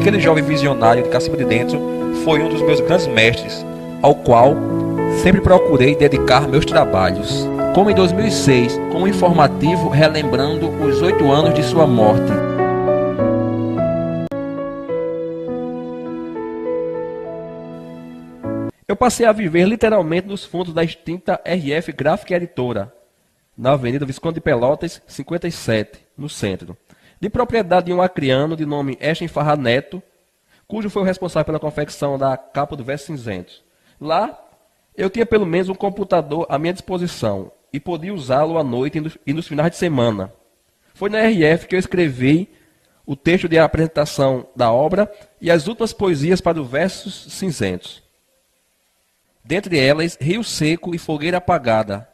aquele jovem visionário de Cacimba de Dentro foi um dos meus grandes mestres, ao qual sempre procurei dedicar meus trabalhos. Como em 2006, com um informativo relembrando os 8 anos de sua morte. Eu passei a viver literalmente nos fundos da extinta RF Gráfica Editora, na Avenida Visconde de Pelotas, 57, no centro, de propriedade de um acriano de nome Eschen Farra Neto, cujo foi o responsável pela confecção da capa do Versos Cinzentos. Lá, eu tinha pelo menos um computador à minha disposição e podia usá-lo à noite e nos finais de semana. Foi na RF que eu escrevi o texto de apresentação da obra e as últimas poesias para o Versos Cinzentos. Dentre elas, Rio Seco e Fogueira Apagada,